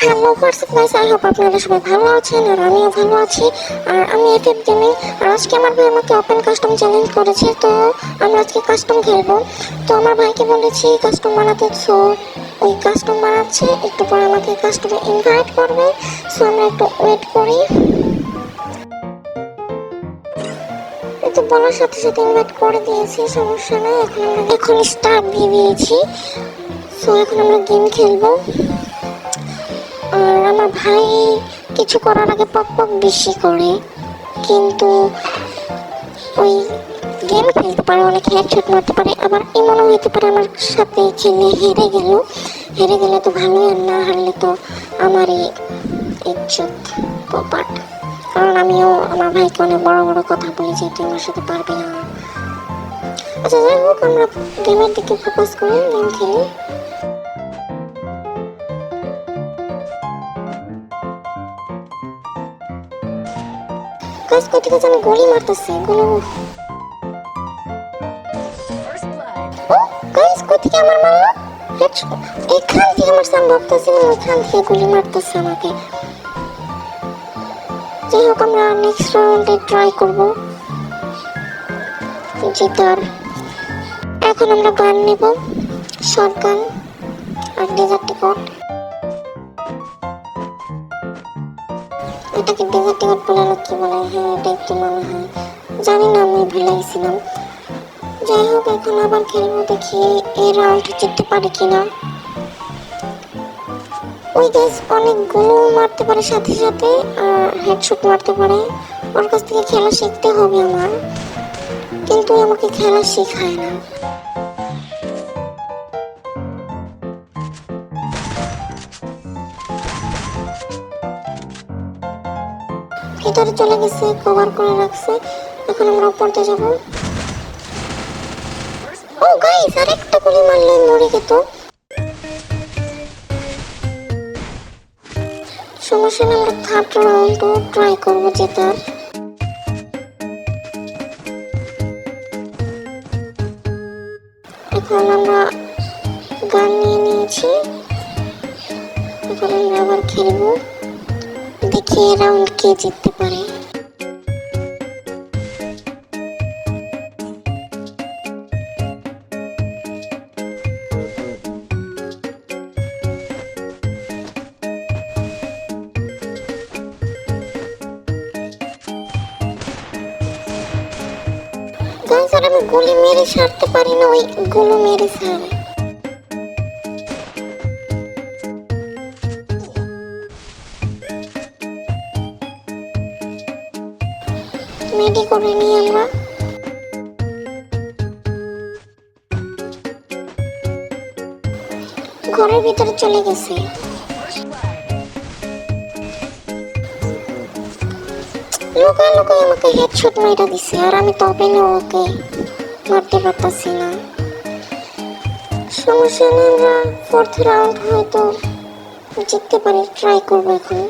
Hello WhatsApp guys, I hope আপনারা সবাই ভালো আছেন আর আমিও ভালো আছি। আর আমি এফএফ গেমিং। আর আজকে আমার ভাই আমাকে ওপেন কাস্টম চ্যালেঞ্জ করেছে, তো আমরা আজকে কাস্টম খেলবো। তো আমার ভাইকে বলেছি কাস্টম বানাতে, সো ওই কাস্টম বানাচ্ছে, একটু পরে আমাকে কাস্টমে ইনভাইট করবে। সো আমরা একটু ওয়েট করি। এই তো বলার সাথে সাথে ইনভাইট করে দিয়েছি, সমস্যা নেই। এখন স্টার্ট দিয়ে দিয়েছি। সো এখন আমরা গেম খেলবো। আর আমার ভাই কিছু করার আগে পক পক বেশি করে, কিন্তু ওই গেম খেলতে পারে, অনেক হেডশট মারতে পারে, আবার এমনও হতে পারে আমার সাথে খেলে হেরে গেলে তো ভালোই, আর না হারলে তো আমারই ইজ্জত কপাট। কারণ আমিও আমার ভাইকে অনেক বড় বড় কথা বলি যে তুই আমার সাথে পারবি না। আচ্ছা যাই হোক, আমরা গেমের দিকে ফোকাস করি, গেম খেলি। গাইস কই থেকে যেন গুলি মারতেছে, গুলো। ও গাইস কই থেকে আমার মারলো, এখান থেকে মারছে। আমি ভাবতেছিলাম ওইখান থেকে গুলি মারতেছে আমাকে। যাই হোক, আমরা নেক্সট রাউন্ডে ট্রাই করবো জেতার। এখন আমরা গান নেব, শর্ট গান আর ডেজার্ট টিকট। এটাকে ডেজার্ট টিকট বলে না কি বলে? হ্যাঁ এটাই তো মনে হয়, জানি না, আমি ভুলে গেছিলাম। যাই হোক, এখন আবার খেলবো, দেখি এই রাউন্ড জিততে পারে কিনা। ওই গাইস অনেকগুলো মারতে পারে সাথে সাথে, আর হেডশট মারতে পারে। ওর কাছ থেকে খেলা শিখতে হবে আমার, কিন্তু আমাকে খেলা শেখায় না। ভিতরে চলে গেছে, কভার করে রাখছে। এখন আমরা উপরে যাব। ও গাইস আরেকটা গুলি মারলে মরে যেত। সমস্যা নেই, আমরা থার্ড রাউন্ড ট্রাই করবো জেতার। এখন আমরা গান নিয়ে নিয়েছি, এখন আমরা আবার খেলবো, দেখি রাউন্ড কে জিততে পারে। গাইস আর আমি গুলি মেরে ছাড়তে পারি না, ওই গুলো মেরে ছাড়ে। মেডি করে নিই আমরা। ঘরের ভিতরে চলে গেছে। লোকায় লোকায় আমাকে হেডশট মাইরা দিছে, আর আমি তো ওপেনে ওকে মারতে পারতাছি না। সমস্যা নেই, আমরা ফোর্থ রাউন্ড হয়তো জিততে পারি, ট্রাই করবো। এখন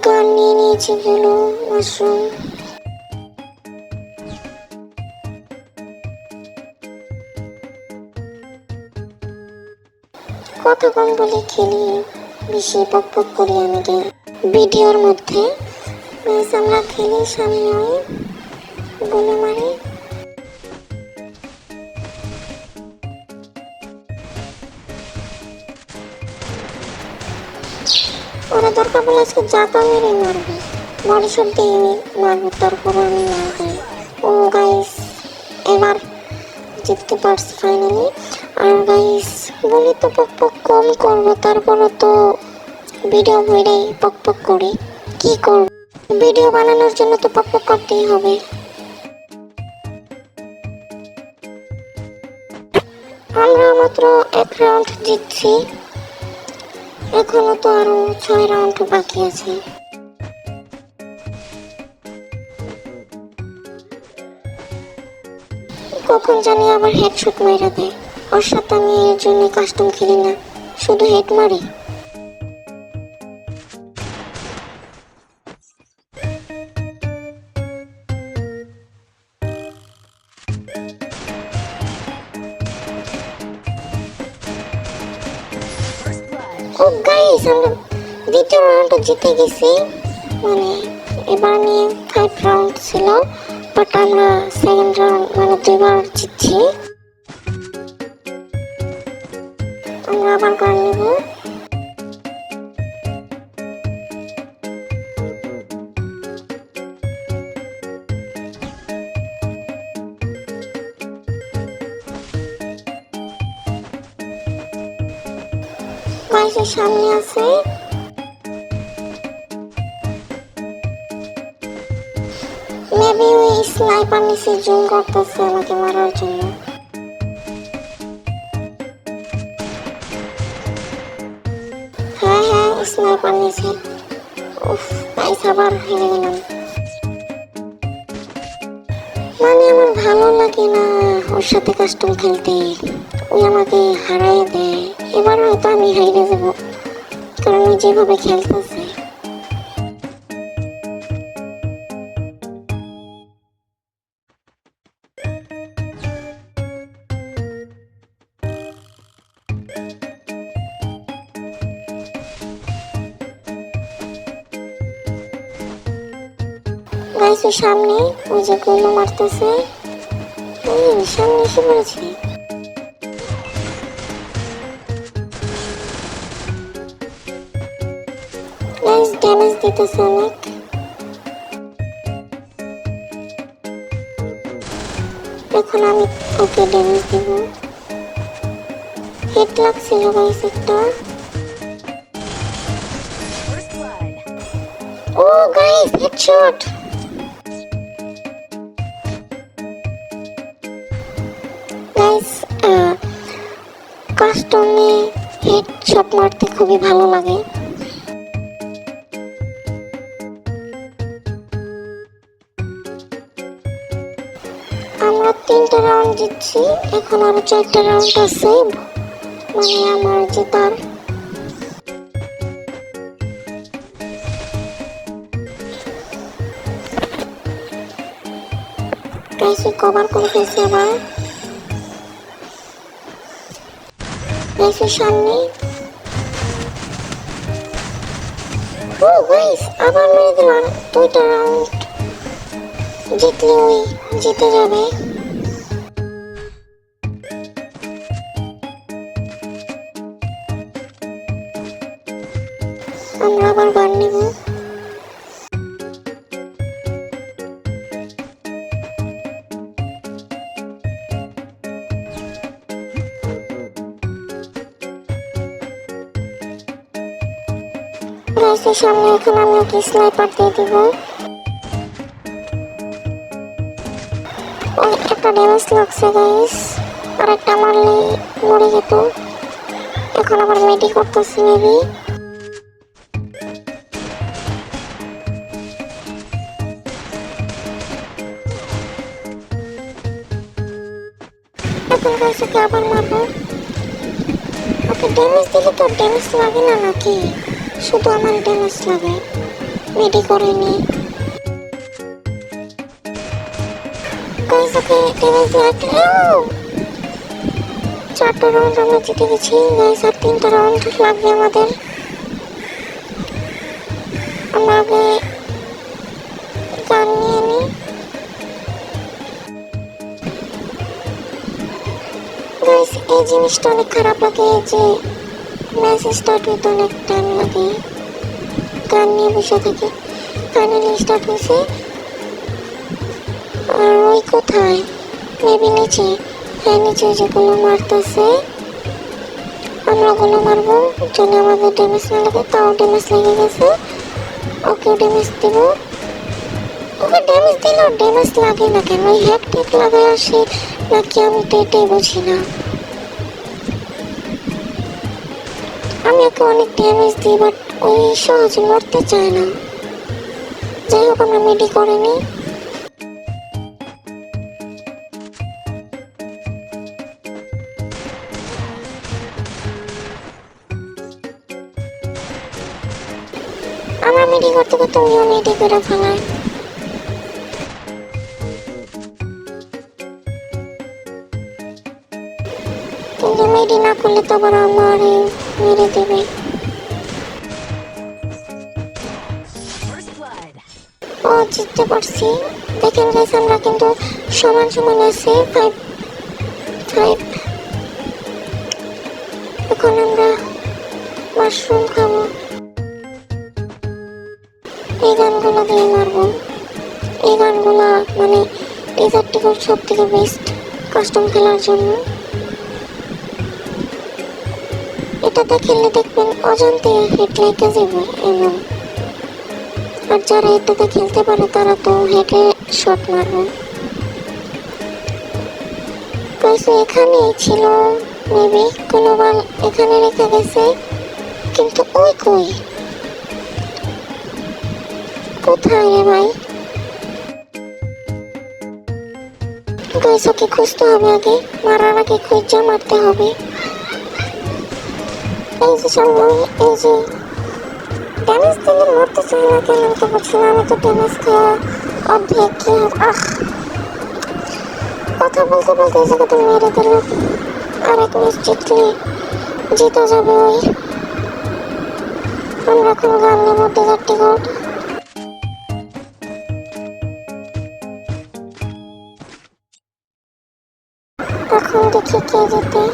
গান নিয়ে নিয়েছি, গেল মাশরুম। কথা কম বলে খেলি, বেশি পক পক করি আমি ভিডিওর মধ্যে। বেশ আমরা খেলি, সামনে বলে মারি। ওরা দরকার বলে আজকে জাতা মেরে মারবে, বডি শট দিয়ে মারবে, তারপরে আমি মারবে। ও গাইস এবার জিততে পারছি ফাইনালি। আর গাইস বলি তো পক পক কম করবো, তারপরে তো ভিডিও ভইরাই পক পক করি, কি করব? ভিডিও বানানোর জন্য তো পক পক করতেই হবে। আমরা মাত্র এক রাউন্ড জিতছি, এখনো তো আরো 6 রাউন্ড বাকি আছে। কখন জানি আবার হেডশট মাইরা দেয়। ওর সাথে আমি এর জন্য কাস্টম খেলি না, শুধু হেড মারি। ও গাইস, আমরা দ্বিতীয় রাউন্ডটা জিতে গেছি। মানে এবার নিয়ে 5 রাউন্ড ছিল, বাট আমরা সেকেন্ড রাউন্ড মানে 2বার জিতছি। আমরা আবার গান নেব। গাইসের সামনে আছে মেবি ওই স্নাইপার নিচে জুম করতেছে আমাকে মারার জন্য। হ্যাঁ হ্যাঁ, স্নাইপার নিচে। উফ গাইস, আবার হেরে গেলাম। মানে আমার ভালো লাগে না ওর সাথে কাস্টম খেলতে, ওই আমাকে হারাই দেয়। এবার হয়তো আমি হারিয়ে যাবো, কারণ ও যেভাবে খেলতেছে। গাইস ওই সামনে, ওই যে গুলো মারতেছে, সামনে এসে পড়েছে। গাইস ড্যামেজ দিতেছে অনেক। এখন আমি ওকে ড্যামেজ দেব। হেড লাগছিল গাইস একটা। ও গাইস, হেডশট। গাইস কাস্টমে হেডশট মারতে খুবই ভালো লাগে। আমরা 3টা রাউন্ড জিতছি, এখন আরো 4টা রাউন্ড আছে, মানে আমার জেতার। গাইস কভার করে ফেলছে আবার। গাইস সামনে। ও গাইস আবার মেরে দিল। 2টা রাউন্ড জিতলে ওই জিতে যাবে। আমরা আবার গান নেব। গাইসের সামনে এখন আমি ওকে স্নাইপার দিয়ে দিব। একটা ড্যামেজ লাগছে গাইস, আর একটা মারলে মরে যেত। এখন আবার মেডি করতেছি মেবি। এখন গাইস ওকে আবার মারবো। ওকে ড্যামেজ দিলে তো ড্যামেজ লাগে না নাকি? শুধু আমার ড্যামেজ লাগে, মেডি করেনি। গাইস ওকে ড্যামেজ লাগলো। 4টা রাউন্ড আমরা জিতে গেছি গাইস, আর 3টা রাউন্ড লাগবে আমাদের। আমরা আগে গান নিয়ে নিই। গাইস এই জিনিসটা অনেক খারাপ লাগে যে ম্যাচ স্টার্ট হইতে অনেক টাইম লাগে, গান নিয়ে বসে থাকি। ফাইনালি স্টার্ট হয়েছে। আর ওই কোথায়? মেবি নিচে। হ্যাঁ নিচে যেগুলো মারতেছে, আমরা ওগুলো মারবো যেন আমাদের ড্যামেজ না লাগে। তাও ড্যামেজ লেগে গেছে। ওকেও ড্যামেজ দিব। ওকে ড্যামেজ দিলেও ড্যামেজ লাগে না কেন? ওই হ্যাক টেক লাগায় আসে নাকি আমি তো এটাই বুঝি না। আমি ওকে অনেক ড্যামেজ দিই, বাট ওই সহজে মরতে চায় না। যাই হোক আমরা মেডি করে নিই। আমরা মেডি করতে করতে ওইও মেডি করে ফেলায়। কিন্তু মেডি না করলে তো আবার আমার মেরে দেবে। জিততে পারছি। দেখেন গাইস, আমরা কিন্তু সমান সমান আছে 5-5। এখন আমরা মাশরুম খাবো। এই গানগুলো দিয়ে মারবো। এই গানগুলা মানে লেজারটি সব থেকে বেস্ট কাস্টম খেলার জন্য। এটাতে খেললে দেখবেন অজান্তে হেড লেগে যাবে এমন। আর যারা এটাতে খেলতে পারে তারা তো হেডে শট মারবে। গাইস এখানেই ছিল, মেবি কোনো বল এখানে রেখে গেছে, কিন্তু ওই কই, কোথায় রে ভাই? গাইস ওকে খুঁজতে হবে, আগে মারার আগে খুঁজে মারতে হবে। এই যে সামনে, এই যে ড্যামেজ দিলে মরতে চাই না কেন তো বুঝছি না। আমি তো ড্যামেজ খাওয়া অর্ধেক কি কথা বলতে বলতে এই জায়গাতে মেরে দিল। আরেক ম্যাচ জিতলে জিতে যাবে ওই। আমরা এখন গান নেব ডেজার্টি গোল্ড। এখন দেখি কে জিতে।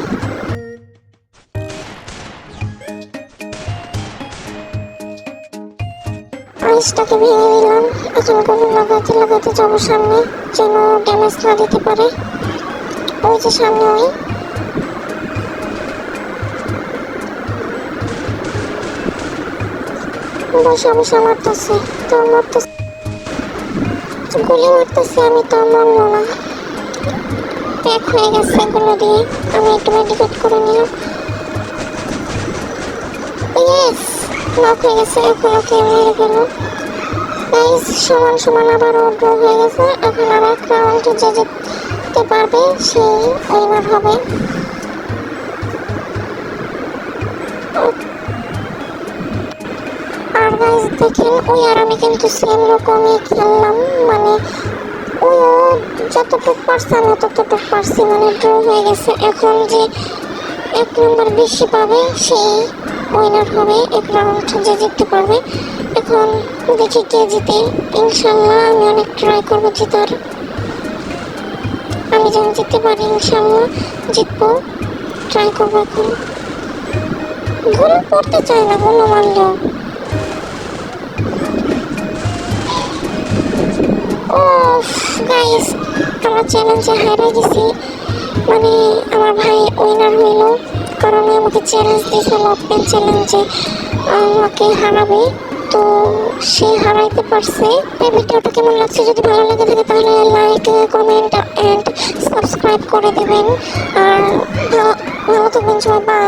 আইসটাকে ভেঙে দিলাম। এখন কোনো লাগাতে লাগাতে যাবো সামনে, যেন ড্যামেজ না দিতে পারে। ওই যে সামনে ওই, বসে বসে মারতেছে, তো মারতেছে, গুলি মারতেছে, আমি তো মরলো না। প্যাক হয়ে গেছে এগুলো দিয়ে। আমি একটু মেডিকেট করে নিলাম। ইয়েস, নক হয়ে গেছে। এখন ওকে মেরে গেল। গাইস সমান সমান আবারও ড্র হয়ে গেছে। এখন আর এক রাউন্ডে যে জিততে পারবে সেই উইনার হবে। আর গাইস দেখেন, ওই আর আমি কিন্তু সেম রকমই খেললাম, মানে ওইও যতটুক পারছে আমি ততটুক পারছি, মানে ড্র হয়ে গেছে। এখন যে এক নম্বর বেশি পাবে সেই উইনার হবে, এক রাউন্ড যে জিততে পারবে। এখন দেখি কে জিতে। ইনশাল্লাহ আমি অনেক ট্রাই করবো জেতার। আমি যেন জিততে পারি, ইনশাল্লাহ জিতবো, ট্রাই করবো। এখন গুলো পড়তে চাই না, গুলো মারলেও। ও গাইস, আমরা চ্যালেঞ্জে হারে গেছি, মানে আমার ভাই উইনার হইল, কারণ আমাকে চ্যালেঞ্জ দিয়েছিল ওপেন চ্যালেঞ্জে আমাকে হারাবে, তো সে হারাইতে পারছে। এই ভিডিওটা কেমন লাগছে, যদি ভালো লেগে থাকে তাহলে লাইক, কমেন্ট অ্যান্ড সাবস্ক্রাইব করে দেবেন। আর ভালো থাকবেন সবাই।